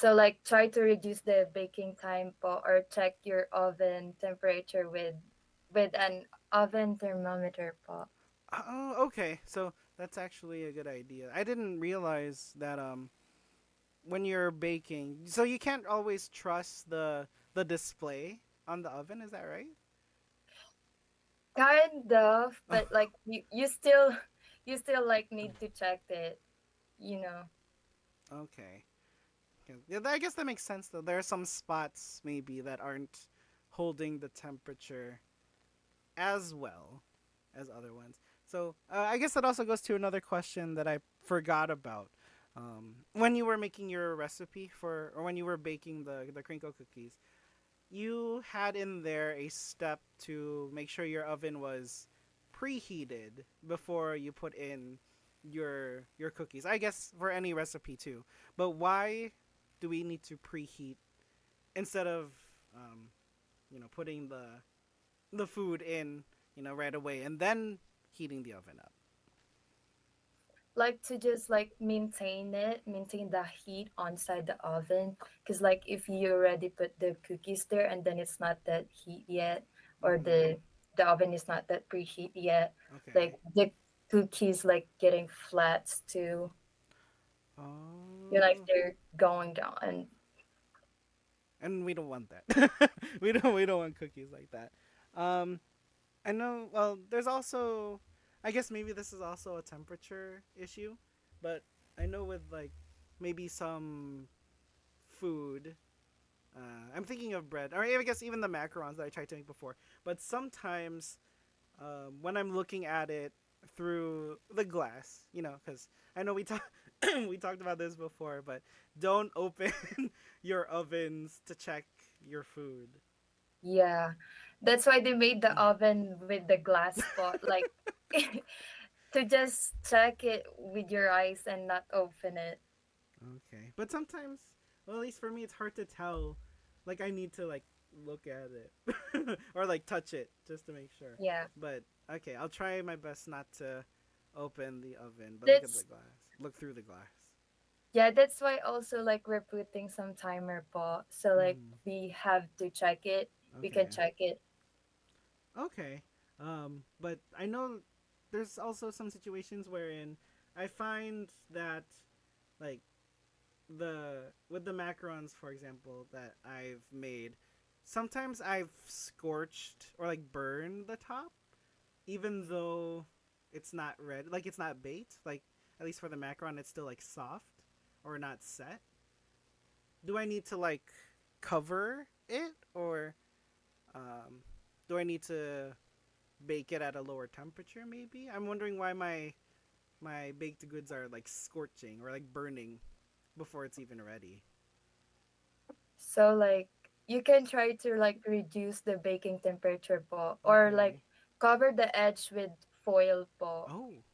So like try to reduce the baking time po, or check your oven temperature with an oven thermometer po. Oh, okay. So that's actually a good idea. I didn't realize that when you're baking, so you can't always trust the display on the oven. Is that right? Kind of, Oh, but like you still you still like need to check it, you know. okay. Yeah, I guess that makes sense though. There are some spots maybe that aren't holding the temperature as well as other ones. So I guess that also goes to another question that I forgot about. When you were making your recipe for, or when you were baking the crinkle cookies, you had in there a step to make sure your oven was preheated before you put in your cookies. I guess for any recipe too. But why do we need to preheat instead of um, putting the food in right away and then heating the oven up? Like to just like maintain the heat inside the oven, because like if you already put the cookies there and then it's not that heat yet, or Mm-hmm. the oven is not that preheat yet, like Okay. the cookies like getting flat too, you like Oh, they're going down. And and we don't want that. We don't want cookies like that. Um, I know. Well, there's also, I guess maybe this is also a temperature issue, but I know with like maybe some food. I'm thinking of bread, or I guess even the macarons that I tried to make before. But sometimes when I'm looking at it through the glass, because I know we talked about this before, but don't open your ovens to check your food. yeah, that's why they made the oven with the glass pot, like to just check it with your eyes and not open it. Okay, but sometimes, well, at least for me, it's hard to tell. Like I need to like look at it or like touch it just to make sure. Yeah, But okay, I'll try my best not to open the oven, but look at the that's glass. Look through the glass. yeah, that's why also like we're putting some timer po. So like Mm, we have to check it. We can okay. check it. Okay. But I know there's also some situations wherein I find that like the with the macarons, for example, that I've made, sometimes I've scorched or like burned the top, even though it's not red, like it's not baked. Like at least for the macaron, it's still like soft or not set. Do I need to like cover it, or um, do I need to bake it at a lower temperature? Maybe I'm wondering why my baked goods are like scorching or like burning before it's even ready. So like you can try to like reduce the baking temperature po, or like Okay. cover the edge with foil po. Oh,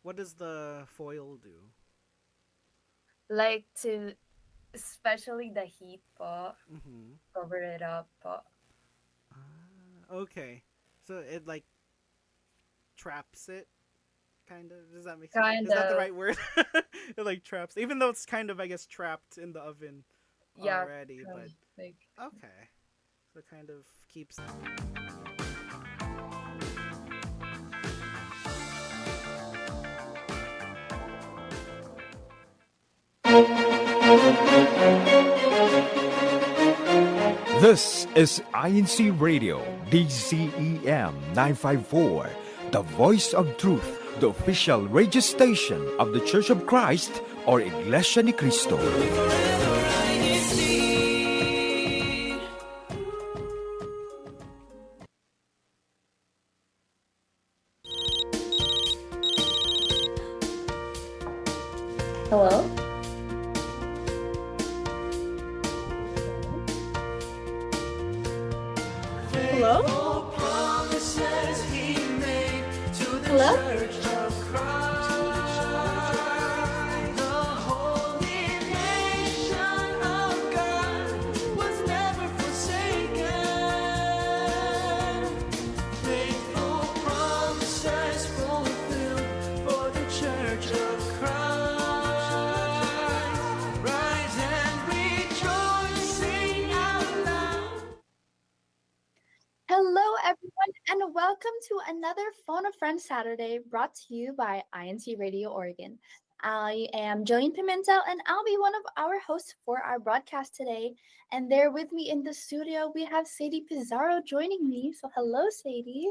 what does the foil do? Like to, especially the heat po, Mm-hmm. cover it up po. Okay. So it like traps it, kind of. Does that make sense? Kind Is that the of, right word? It like traps, even though it's kind of, I guess, trapped in the oven yeah, already. But like okay, so it kind of keeps. This is INCRadio, DCEM 954, the voice of truth, the official radio station of the Church of Christ or Iglesia ni Cristo. hello. Hello? Hello? welcome to another Phone a Friend Saturday brought to you by INCRadio Oregon. I am Jillian Pimentel, and I'll be one of our hosts for our broadcast today. And there with me in the studio, we have Sadie Pizarro joining me. So, hello, Sadie.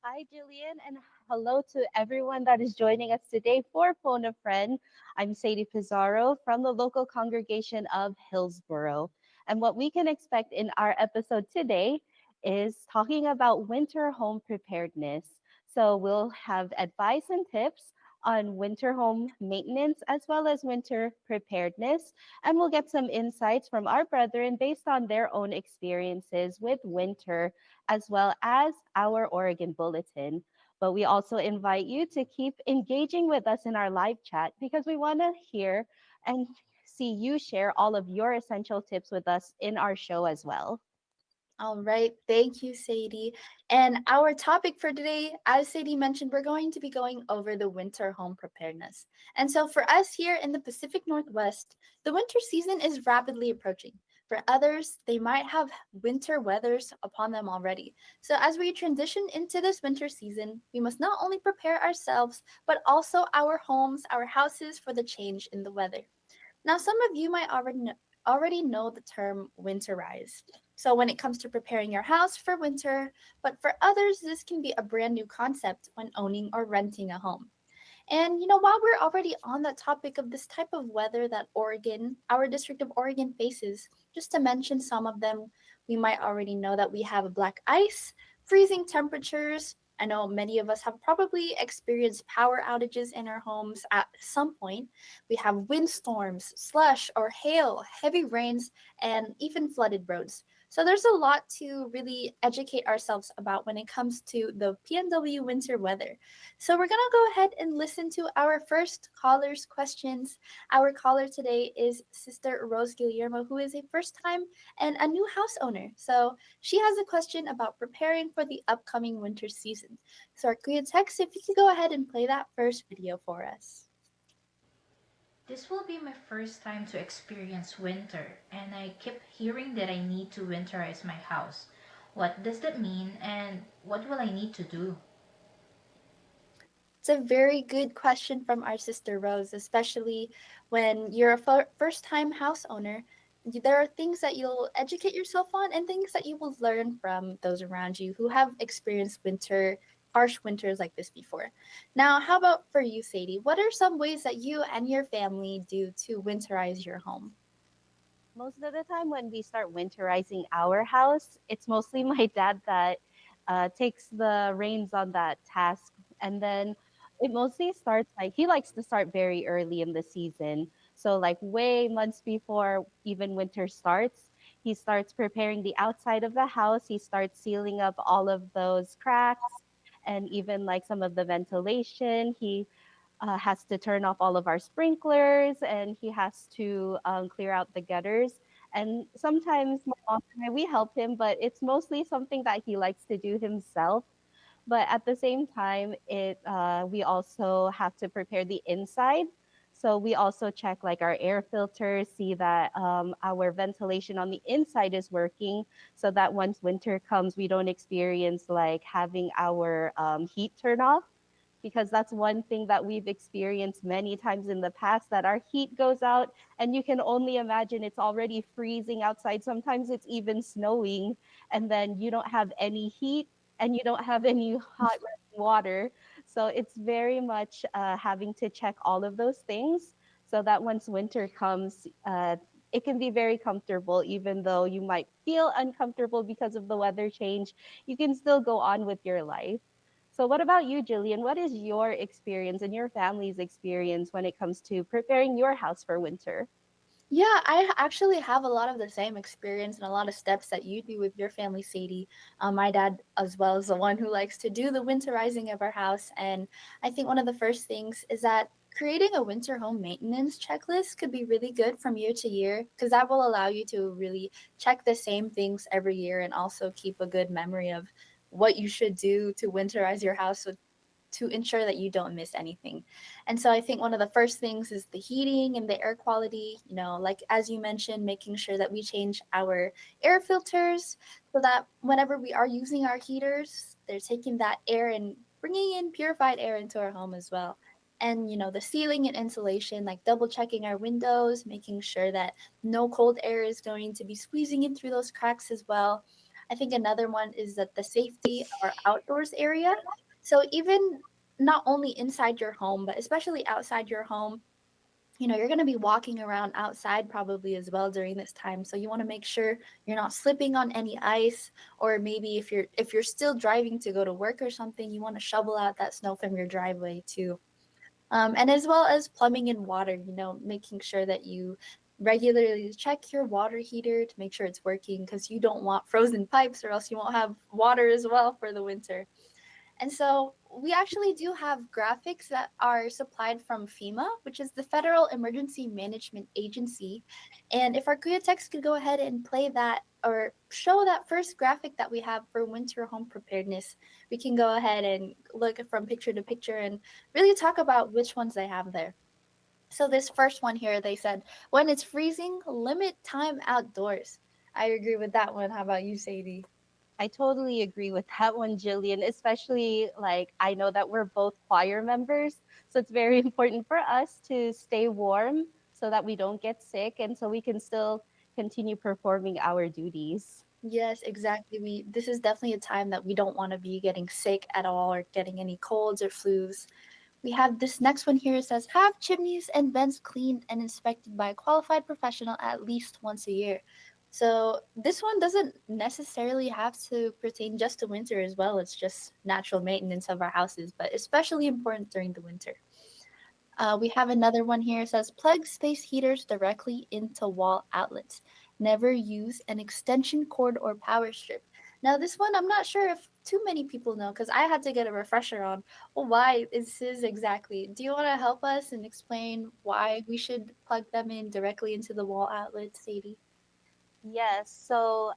Hi, Jillian, and hello to everyone that is joining us today for Phone a Friend. I'm Sadie Pizarro from the local congregation of Hillsboro. And what we can expect in our episode today is talking about winter home preparedness. So we'll have advice and tips on winter home maintenance as well as winter preparedness. And we'll get some insights from our brethren based on their own experiences with winter as well as our Oregon Bulletin. But we also invite you to keep engaging with us in our live chat because we want to hear and see you share all of your essential tips with us in our show as well. All right, thank you, Sadie. And our topic for today, as Sadie mentioned, we're going to be going over the winter home preparedness. And so, for us here in the Pacific Northwest, the winter season is rapidly approaching. For others, they might have winter weathers upon them already. So, as we transition into this winter season, we must not only prepare ourselves, but also our homes, our houses for the change in the weather. Now, some of you might already know the term winterize. So, when it comes to preparing your house for winter, but for others, this can be a brand new concept when owning or renting a home. And while we're already on the topic of this type of weather that Oregon, our District of Oregon faces, just to mention some of them, we might already know that we have black ice, freezing temperatures. I know many of us have probably experienced power outages in our homes at some point. We have windstorms, slush or hail, heavy rains, and even flooded roads. So there's a lot to really educate ourselves about when it comes to the PNW winter weather. So we're going to go ahead and listen to our first caller's questions. Our caller today is Sister Rose Guillermo, who is a first time and a new house owner. So she has a question about preparing for the upcoming winter season. So our Kuya Tex, if you could go ahead and play that first video for us. This will be my first time to experience winter, and I keep hearing that I need to winterize my house. What does that mean, and what will I need to do? It's a very good question from our sister Rose, especially when you're a first time house owner. There are things that you'll educate yourself on and things that you will learn from those around you who have experienced harsh winters like this before. Now, how about for you, Sadie? What are some ways that you and your family do to winterize your home? Most of the time, when we start winterizing our house, it's mostly my dad that takes the reins on that task. And then it mostly starts like he likes to start very early in the season. So, like way months before even winter starts, he starts preparing the outside of the house. He starts sealing up all of those cracks and even like some of the ventilation. He has to turn off all of our sprinklers and he has to clear out the gutters. And sometimes my mom and I, we help him, but it's mostly something that he likes to do himself. But at the same time, we also have to prepare the inside. So we also check like our air filters, see that our ventilation on the inside is working, so that once winter comes, we don't experience like having our heat turn off, because that's one thing that we've experienced many times in the past, that our heat goes out and you can only imagine it's already freezing outside. Sometimes it's even snowing, and then you don't have any heat and you don't have any hot running water. So it's very much having to check all of those things so that once winter comes, it can be very comfortable. Even though you might feel uncomfortable because of the weather change, you can still go on with your life. So, what about you, Jillian? What is your experience and your family's experience when it comes to preparing your house for winter? Yeah, I actually have a lot of the same experience and a lot of steps that you do with your family, Sadie. My dad, as well, is the one who likes to do the winterizing of our house. And I think one of the first things is that creating a winter home maintenance checklist could be really good from year to year because that will allow you to really check the same things every year and also keep a good memory of what you should do to winterize your house so to ensure that you don't miss anything. And so I think one of the first things is the heating and the air quality, like as you mentioned, making sure that we change our air filters so that whenever we are using our heaters, they're taking that air and bringing in purified air into our home as well. And the ceiling and insulation, like double checking our windows, making sure that no cold air is going to be squeezing in through those cracks as well. I think another one is that the safety of our outdoors area. So even not only inside your home, but especially outside your home, you're going to be walking around outside probably as well during this time, so you want to make sure you're not slipping on any ice, or maybe if you're still driving to go to work or something, you want to shovel out that snow from your driveway too. And as well as plumbing and water, making sure that you regularly check your water heater to make sure it's working, because you don't want frozen pipes, or else you won't have water as well for the winter. And so we actually do have graphics that are supplied from FEMA, which is the Federal Emergency Management Agency. And if our Kuya text could go ahead and play that or show that first graphic that we have for winter home preparedness, we can go ahead and look from picture to picture and really talk about which ones they have there. So this first one here, they said, when it's freezing, limit time outdoors. I agree with that one. How about you, Sadie? I totally agree with that one, Jillian, especially like I know that we're both choir members. So it's very important for us to stay warm so that we don't get sick and so we can still continue performing our duties. Yes, exactly. This is definitely a time that we don't want to be getting sick at all or getting any colds or flus. We have this next one here. It says have chimneys and vents cleaned and inspected by a qualified professional at least once a year. So this one doesn't necessarily have to pertain just to winter as well. It's just natural maintenance of our houses, but especially important during the winter. We have another one here. It says plug space heaters directly into wall outlets. Never use an extension cord or power strip. Now, this one, I'm not sure if too many people know, because I had to get a refresher on, well, why this is exactly. Do you want to help us and explain why we should plug them in directly into the wall outlets, Sadie? Yes. So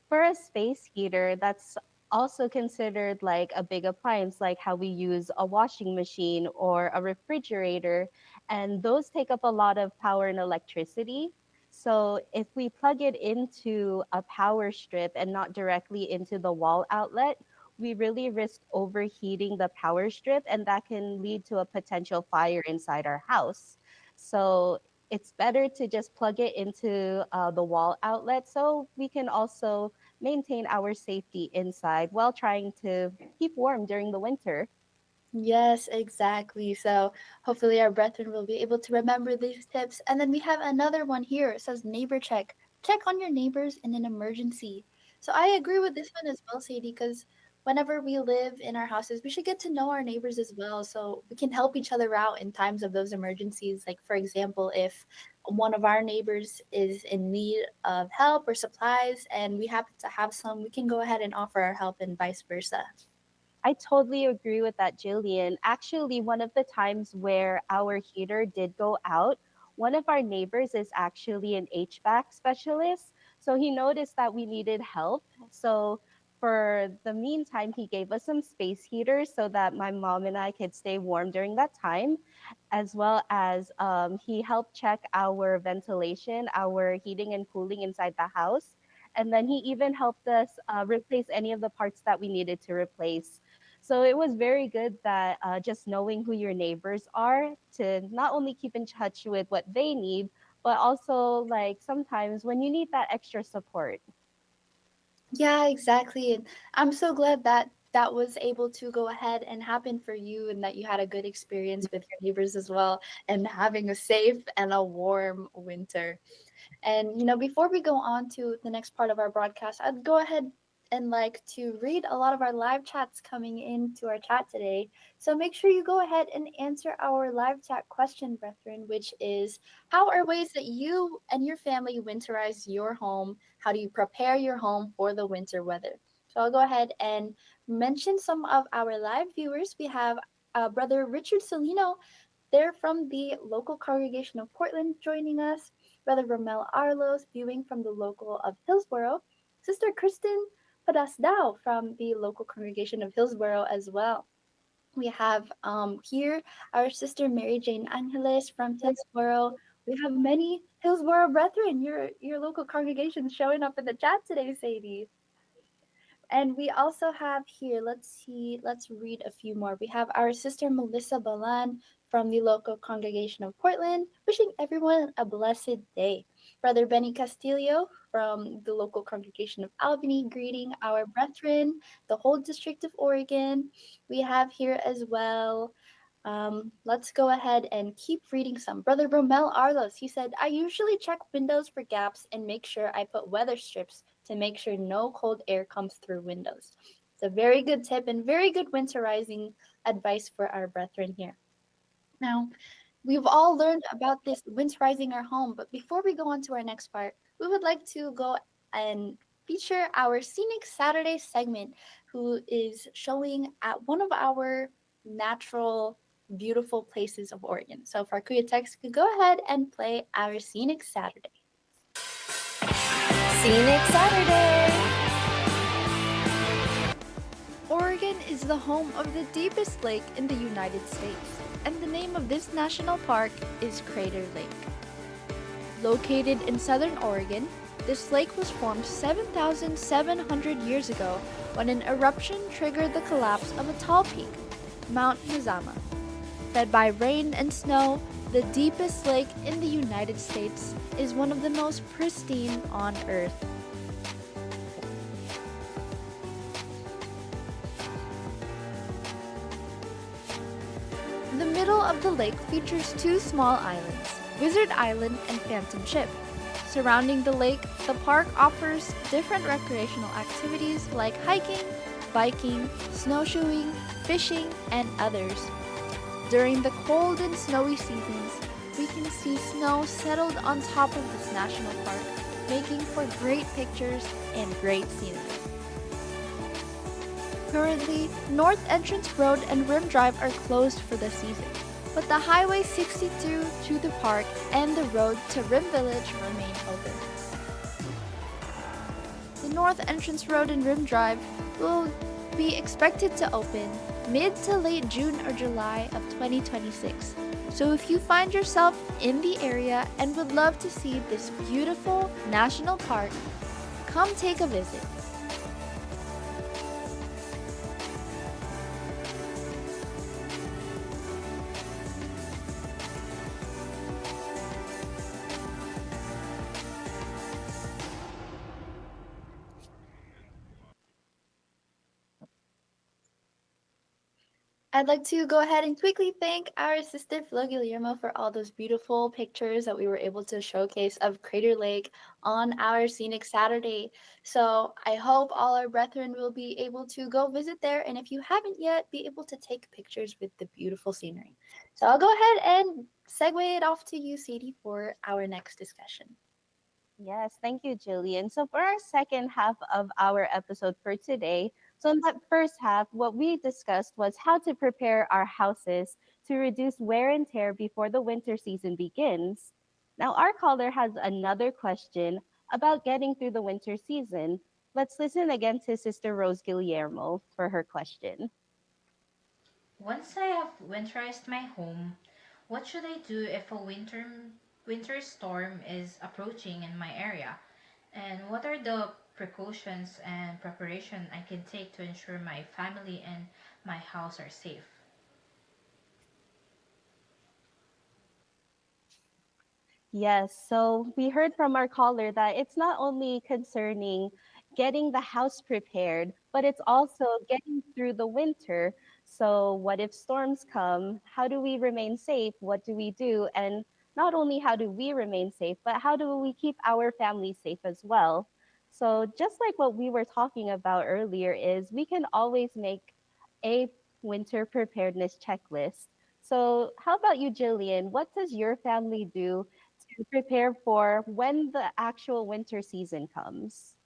for a space heater, that's also considered like a big appliance, like how we use a washing machine or a refrigerator. And those take up a lot of power and electricity. So if we plug it into a power strip and not directly into the wall outlet, we really risk overheating the power strip, and that can lead to a potential fire inside our house. So it's better to just plug it into the wall outlet so we can also maintain our safety inside while trying to keep warm during the winter. Yes, exactly. So hopefully our brethren will be able to remember these tips. And then we have another one here. It says neighbor check. Check on your neighbors in an emergency. So I agree with this one as well, Sadie, because whenever we live in our houses, we should get to know our neighbors as well, so we can help each other out in times of those emergencies. Like, for example, if one of our neighbors is in need of help or supplies and we happen to have some, we can go ahead and offer our help and vice versa. I totally agree with that, Jillian. Actually, one of the times where our heater did go out, one of our neighbors is actually an HVAC specialist. So he noticed that we needed help. So for the meantime, he gave us some space heaters so that my mom and I could stay warm during that time, as well as he helped check our ventilation, our heating and cooling inside the house. And then he even helped us replace any of the parts that we needed to replace. So it was very good that just knowing who your neighbors are to not only keep in touch with what they need, but also like sometimes when you need that extra support. Yeah, exactly. And I'm so glad that that was able to go ahead and happen for you, and that you had a good experience with your neighbors as well, and having a safe and a warm winter. And before we go on to the next part of our broadcast, I'd go ahead and like to read a lot of our live chats coming into our chat today. So make sure you go ahead and answer our live chat question, brethren, which is how are ways that you and your family winterize your home? How do you prepare your home for the winter weather? So I'll go ahead and mention some of our live viewers. We have Brother Richard Salino. They're from the local congregation of Portland joining us. Brother Romel Arlos viewing from the local of Hillsboro. Sister Kristen Padasdao from the local congregation of Hillsboro as well. We have here our sister Mary Jane Angeles from Hillsboro. We have many Hillsboro brethren, your local congregations showing up in the chat today, Sadie. And we also have here, let's see, let's read a few more. We have our sister Melissa Balan from the local congregation of Portland, wishing everyone a blessed day. Brother Benny Castillo from the local congregation of Albany, greeting our brethren, the whole District of Oregon. We have here as well. Let's go ahead and keep reading some. Brother Romel Arlos, he said, I usually check windows for gaps and make sure I put weather strips to make sure no cold air comes through windows. It's a very good tip and very good winterizing advice for our brethren here. Now, we've all learned about this winterizing our home, but before we go on to our next part, we would like to go and feature our Scenic Saturday segment, who is showing at one of our natural, beautiful places of Oregon. So if our Kuya Tex could go ahead and play our Scenic Saturday. Scenic Saturday! Oregon is the home of the deepest lake in the United States, and the name of this national park is Crater Lake. Located in southern Oregon, this lake was formed 7,700 years ago when an eruption triggered the collapse of a tall peak, Mount Mazama. Fed by rain and snow, the deepest lake in the United States is one of the most pristine on Earth. The middle of the lake features two small islands, Wizard Island and Phantom Ship. Surrounding the lake, the park offers different recreational activities like hiking, biking, snowshoeing, fishing, and others. During the cold and snowy seasons, we can see snow settled on top of this national park, making for great pictures and great scenery. Currently, North Entrance Road and Rim Drive are closed for the season, but the Highway 62 to the park and the road to Rim Village remain open. The North Entrance Road and Rim Drive will be expected to open mid to late June or July of 2026. So if you find yourself in the area and would love to see this beautiful national park, come take a visit. I'd like to go ahead and quickly thank our sister Flo Guillermo for all those beautiful pictures that we were able to showcase of Crater Lake on our Scenic Saturday. So I hope all our brethren will be able to go visit there, and if you haven't yet, be able to take pictures with the beautiful scenery. So I'll go ahead and segue it off to you, Sadie, for our next discussion. Yes, thank you, Jillian. So for our second half of our episode for today, so in that first half, what we discussed was how to prepare our houses to reduce wear and tear before the winter season begins. Now, our caller has another question about getting through the winter season. Let's listen again to Sister Rose Guillermo for her question. Once I have winterized my home, what should I do if a winter storm is approaching in my area? And what are the precautions and preparation I can take to ensure my family and my house are safe? Yes, so we heard from our caller that it's not only concerning getting the house prepared, but it's also getting through the winter. So, what if storms come? How do we remain safe? What do we do? And not only how do we remain safe, but how do we keep our family safe as well? So, just like what we were talking about earlier, is we can always make a winter preparedness checklist. So, how about you, Jillian? What does your family do to prepare for when the actual winter season comes?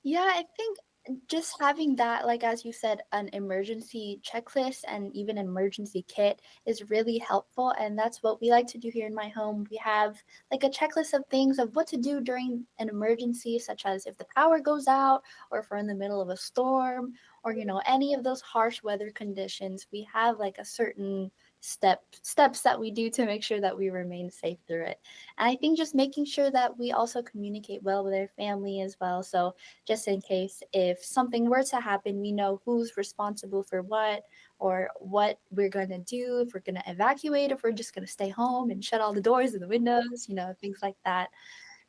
Yeah, I think just having that, like as you said, an emergency checklist and even an emergency kit is really helpful. And that's what we like to do here in my home. We have like a checklist of things of what to do during an emergency, such as if the power goes out or if we're in the middle of a storm or, any of those harsh weather conditions. We have like a certain steps that we do to make sure that we remain safe through it. And I think just making sure that we also communicate well with our family as well. So just in case if something were to happen, we know who's responsible for what, or what we're going to do, if we're going to evacuate, if we're just going to stay home and shut all the doors and the windows, things like that.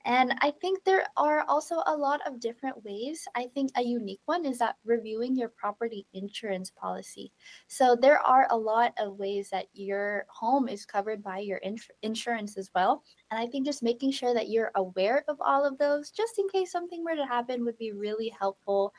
And I think there are also a lot of different ways. I think a unique one is that reviewing your property insurance policy. So there are a lot of ways that your home is covered by your insurance as well. And I think just making sure that you're aware of all of those, just in case something were to happen, would be really helpful.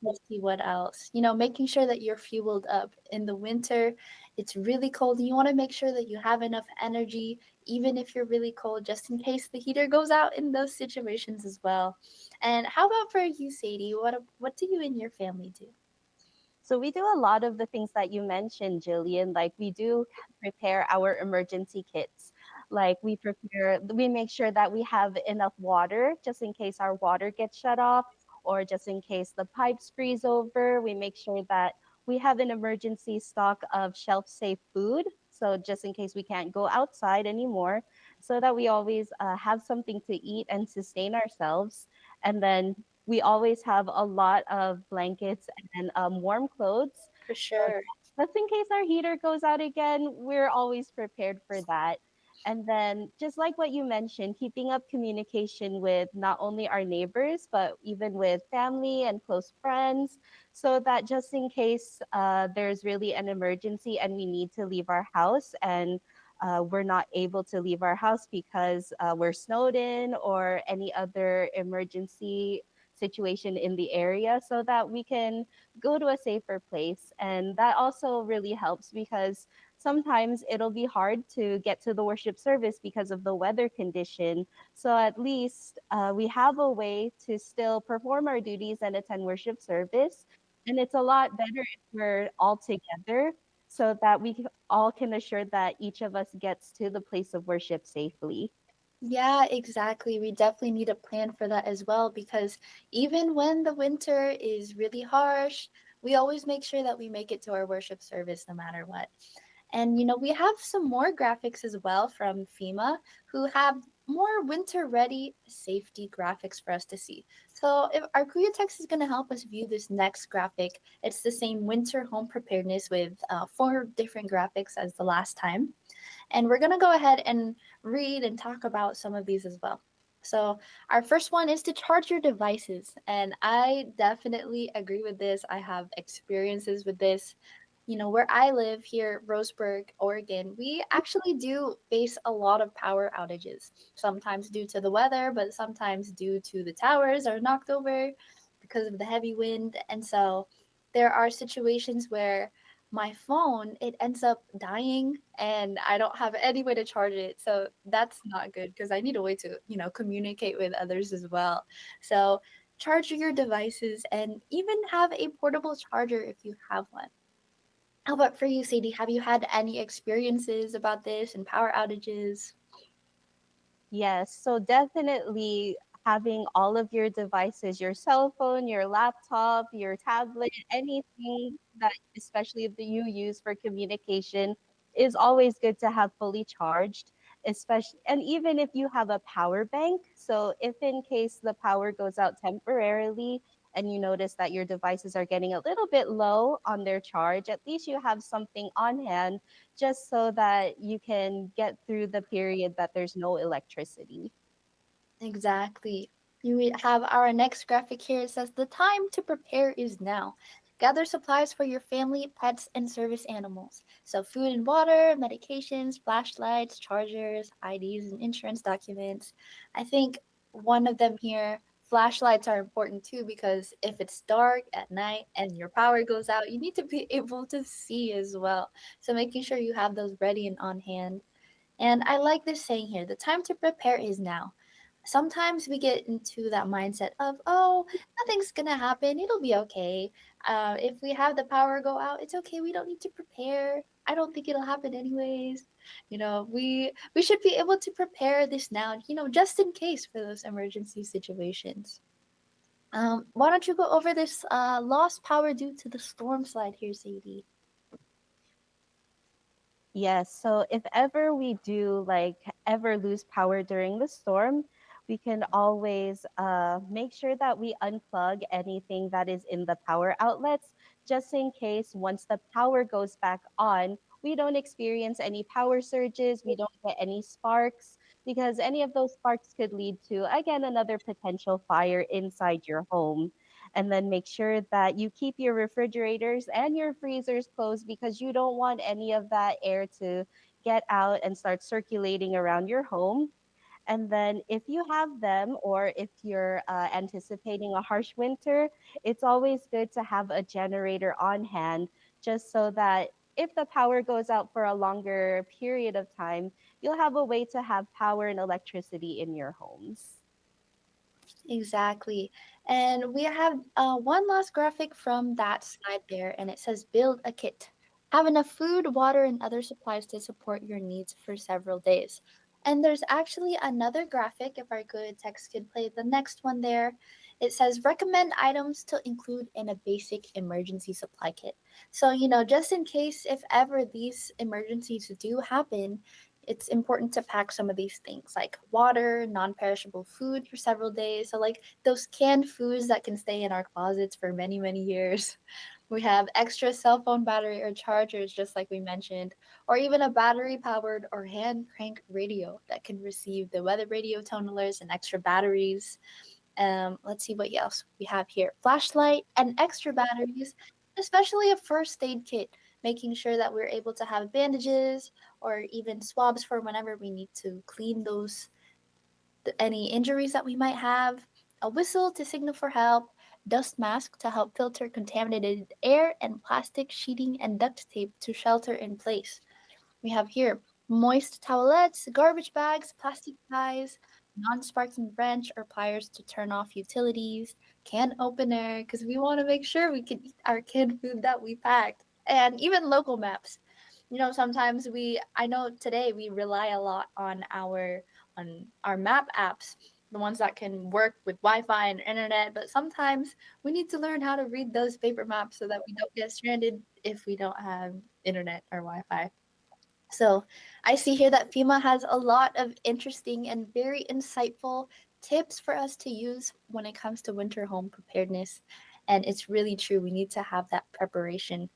Let's see what else. Making sure that you're fueled up in the winter. It's really cold. You want to make sure that you have enough energy, even if you're really cold, just in case the heater goes out in those situations as well. And how about for you, Sadie? What do you and your family do? So we do a lot of the things that you mentioned, Jillian. Like we do prepare our emergency kits. Like we make sure that we have enough water just in case our water gets shut off, or just in case the pipes freeze over. We make sure that we have an emergency stock of shelf safe food. So just in case we can't go outside anymore, so that we always have something to eat and sustain ourselves. And then we always have a lot of blankets and warm clothes. For So sure. just in case our heater goes out again, we're always prepared for that. And then, just like what you mentioned, keeping up communication with not only our neighbors, but even with family and close friends, so that just in case there's really an emergency and we need to leave our house and we're not able to leave our house because we're snowed in or any other emergency situation in the area, so that we can go to a safer place. And that also really helps because sometimes it'll be hard to get to the worship service because of the weather condition. So at least we have a way to still perform our duties and attend worship service. And it's a lot better if we're all together, so that all can assure that each of us gets to the place of worship safely. Yeah, exactly. We definitely need a plan for that as well, because even when the winter is really harsh, we always make sure that we make it to our worship service no matter what. And we have some more graphics as well from FEMA, who have more winter ready safety graphics for us to see. So if our Kuya text is going to help us view this next graphic, it's the same winter home preparedness with four different graphics as the last time. And we're going to go ahead and read and talk about some of these as well. So, our first one is to charge your devices. And I definitely agree with this. I have experiences with this. Where I live here, Roseburg, Oregon, we actually do face a lot of power outages, sometimes due to the weather, but sometimes due to the towers are knocked over because of the heavy wind. And so there are situations where my phone, it ends up dying and I don't have any way to charge it. So that's not good because I need a way to, communicate with others as well. So charge your devices and even have a portable charger if you have one. How about for you, Sadie? Have you had any experiences about this and power outages? Yes, so definitely having all of your devices, your cell phone, your laptop, your tablet, anything that especially that you use for communication is always good to have fully charged, especially and even if you have a power bank. So if in case the power goes out temporarily and you notice that your devices are getting a little bit low on their charge, at least you have something on hand just so that you can get through the period that there's no electricity. Exactly. We have our next graphic here. It says, the time to prepare is now. Gather supplies for your family, pets, and service animals. So, food and water, medications, flashlights, chargers, IDs, and insurance documents. I think one of them here, flashlights are important too, because if it's dark at night and your power goes out, you need to be able to see as well. So, making sure you have those ready and on hand. And I like this saying here, the time to prepare is now. Sometimes we get into that mindset of, oh, nothing's going to happen. It'll be okay. If we have the power go out, it's okay. We don't need to prepare. I don't think it'll happen anyways. We should be able to prepare this now, just in case for those emergency situations. Why don't you go over this lost power due to the storm slide here, Sadie? Yes, so if ever we do like ever lose power during the storm, we can always make sure that we unplug anything that is in the power outlets, just in case once the power goes back on, we don't experience any power surges, we don't get any sparks, because any of those sparks could lead to, again, another potential fire inside your home. And then make sure that you keep your refrigerators and your freezers closed because you don't want any of that air to get out and start circulating around your home. And then, if you have them, or if you're anticipating a harsh winter, it's always good to have a generator on hand just so that if the power goes out for a longer period of time, you'll have a way to have power and electricity in your homes. Exactly. And we have one last graphic from that slide there, and it says build a kit. Have enough food, water, and other supplies to support your needs for several days. And there's actually another graphic, if our good text could play the next one there. It says recommend items to include in a basic emergency supply kit. So, just in case if ever these emergencies do happen, it's important to pack some of these things like water, non perishable food for several days. So, like those canned foods that can stay in our closets for many, many years. We have extra cell phone battery or chargers, just like we mentioned, or even a battery powered or hand crank radio that can receive the weather radio tone alerts and extra batteries. Let's see what else we have here. Flashlight and extra batteries, especially a first aid kit, making sure that we're able to have bandages or even swabs for whenever we need to clean those any injuries that we might have. A whistle to signal for help, dust mask to help filter contaminated air, and plastic sheeting and duct tape to shelter in place. We have here moist towelettes, garbage bags, plastic ties, non-sparking wrench or pliers to turn off utilities, can opener because we want to make sure we can eat our canned food that we packed, and even local maps. Sometimes I know today we rely a lot on our map apps, the ones that can work with Wi-Fi and internet, but sometimes we need to learn how to read those paper maps so that we don't get stranded if we don't have internet or Wi-Fi. So I see here that FEMA has a lot of interesting and very insightful tips for us to use when it comes to winter home preparedness. And it's really true. We need to have that preparation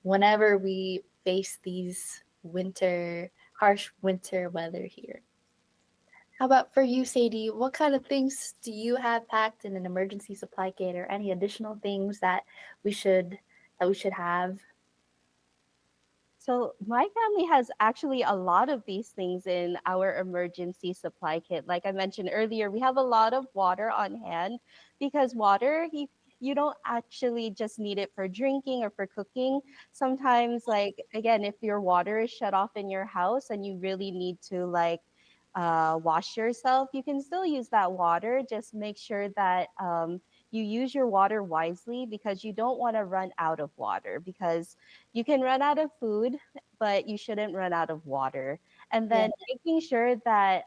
whenever we face these harsh winter weather here. How about for you, Sadie? What kind of things do you have packed in an emergency supply kit, or any additional things we should that we should have? So my family has actually a lot of these things in our emergency supply kit. Like I mentioned earlier, we have a lot of water on hand because water you don't actually just need it for drinking or for cooking. Sometimes, like again, if your water is shut off in your house and you really need to like wash yourself, you can still use that water. Just make sure that you use your water wisely because you don't want to run out of water, because you can run out of food, but you shouldn't run out of water. And Yeah, then making sure that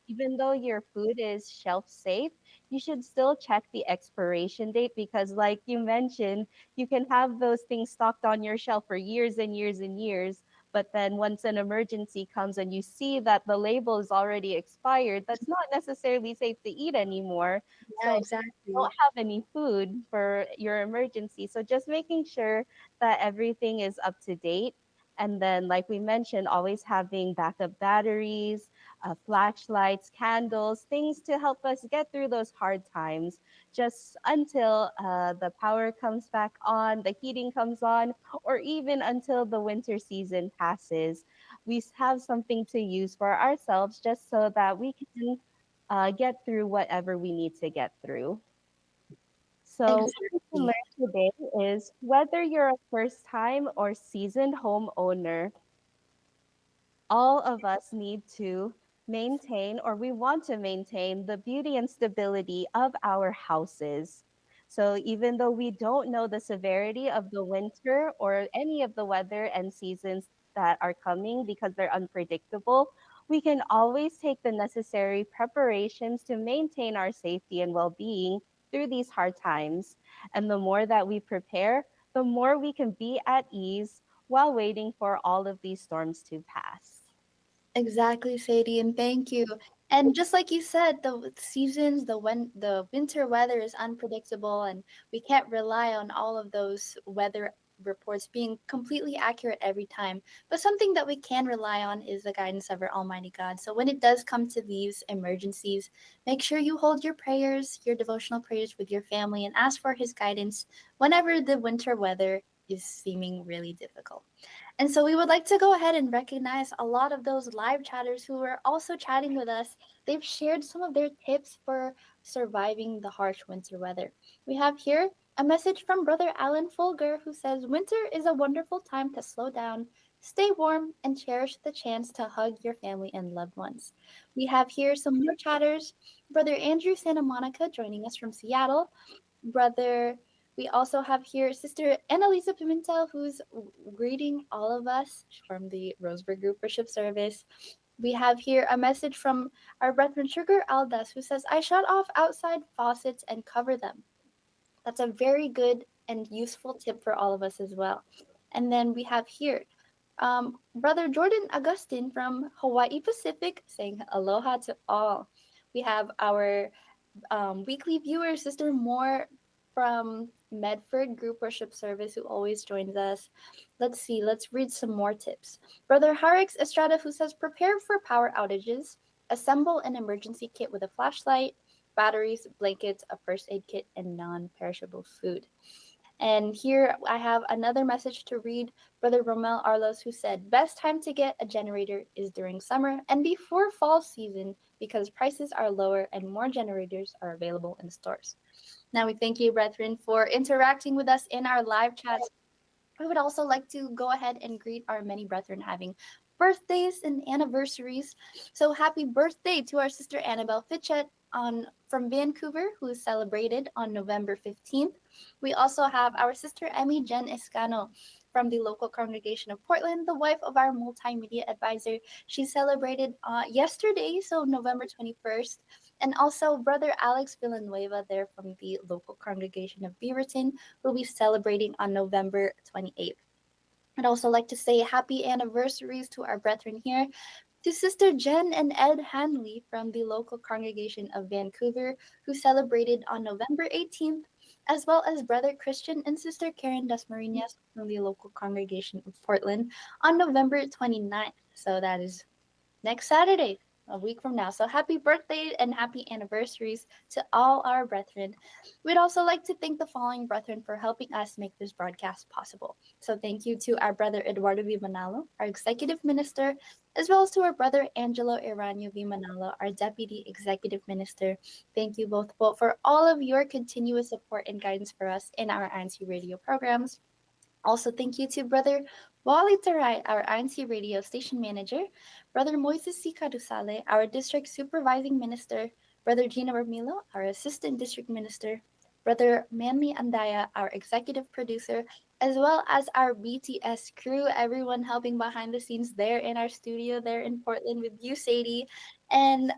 even though your food is shelf safe, you should still check the expiration date because, like you mentioned, you can have those things stocked on your shelf for years and years and years. But then once an emergency comes and you see that the label is already expired, that's not necessarily safe to eat anymore. So yeah, you don't exactly. have any food for your emergency. So just making sure that everything is up to date. And then, like we mentioned, always having backup batteries, flashlights, candles, things to help us get through those hard times just until the power comes back on, the heating comes on, or even until the winter season passes. We have something to use for ourselves just so that we can get through whatever we need to get through. So, what we can Exactly. learn today is whether you're a first time or seasoned homeowner, all of us need to maintain, or we want to maintain, the beauty and stability of our houses. So even though we don't know the severity of the winter or any of the weather and seasons that are coming because they're unpredictable, we can always take the necessary preparations to maintain our safety and well-being through these hard times. And the more that we prepare, the more we can be at ease while waiting for all of these storms to pass. Exactly, Sadie, and thank you. And just like you said, the seasons, the winter weather is unpredictable, and we can't rely on all of those weather reports being completely accurate every time. But something that we can rely on is the guidance of our Almighty God. So when it does come to these emergencies, make sure you hold your prayers, your devotional prayers with your family, and ask for His guidance whenever the winter weather is seeming really difficult. And so we would like to go ahead and recognize a lot of those live chatters who are also chatting with us. They've shared some of their tips for surviving the harsh winter weather. We have here a message from Brother Alan Folger who says, Winter is a wonderful time to slow down, stay warm, and cherish the chance to hug your family and loved ones. We have here some more chatters. Brother Andrew Santa Monica joining us from Seattle. Brother, we also have here Sister Annalisa Pimentel, who's greeting all of us from the Roseburg Group Worship Service. We have here a message from our brethren Sugar Aldas, who says, I shut off outside faucets and cover them. That's a very good and useful tip for all of us as well. And then we have here Brother Jordan Augustine from Hawaii Pacific saying aloha to all. We have our weekly viewer, Sister Moore from Medford Group Worship Service, who always joins us. Let's see, let's read some more tips. Brother Harix Estrada, who says, prepare for power outages, assemble an emergency kit with a flashlight, batteries, blankets, a first aid kit, and non perishable food. And here I have another message to read. Brother Romel Arlos, who said, best time to get a generator is during summer and before fall season because prices are lower and more generators are available in stores. Now we thank you, brethren, for interacting with us in our live chats. We would also like to go ahead and greet our many brethren having birthdays and anniversaries. So happy birthday to our sister Annabelle Fitchett on from Vancouver, who is celebrated on November 15th. We also have our sister Emmy Jen Escano from the local congregation of Portland, the wife of our multimedia advisor. She celebrated yesterday, so November 21st. And also Brother Alex Villanueva there from the local congregation of Beaverton will be celebrating on November 28th. I'd also like to say happy anniversaries to our brethren here, to Sister Jen and Ed Hanley from the local congregation of Vancouver, who celebrated on November 18th, as well as Brother Christian and Sister Karen Dasmariñas from the local congregation of Portland on November 29th. So that is next Saturday, a week from now. So happy birthday and happy anniversaries to all our brethren. We'd also like to thank the following brethren for helping us make this broadcast possible. So thank you to our brother Eduardo V. Manalo, our executive minister, as well as to our brother Angelo Iranio V. Manalo, our deputy executive minister. Thank you both for all of your continuous support and guidance for us in our INC radio programs. Also, thank you to Brother Wally Tarai, our INC radio station manager, Brother Moises C. Carusale, our district supervising minister, Brother Gina Ramilo, our assistant district minister, Brother Manly Andaya, our executive producer, as well as our BTS crew, everyone helping behind the scenes there in our studio there in Portland with you, Sadie. And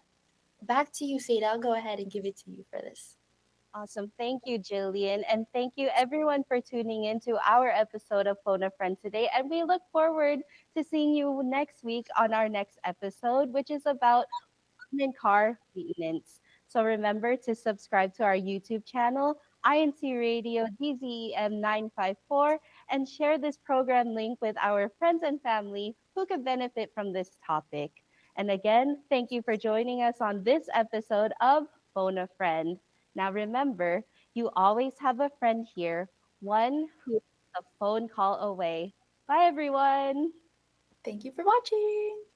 back to you, Sadie. I'll go ahead and give it to you for this. Awesome. Thank you, Jillian. And thank you, everyone, for tuning in to our episode of Phone a Friend today. And we look forward to seeing you next week on our next episode, which is about and car maintenance. So remember to subscribe to our YouTube channel, INC Radio DZEM 954, and share this program link with our friends and family who could benefit from this topic. And again, thank you for joining us on this episode of Phone a Friend. Now remember, you always have a friend here, one who is a phone call away. Bye, everyone. Thank you for watching.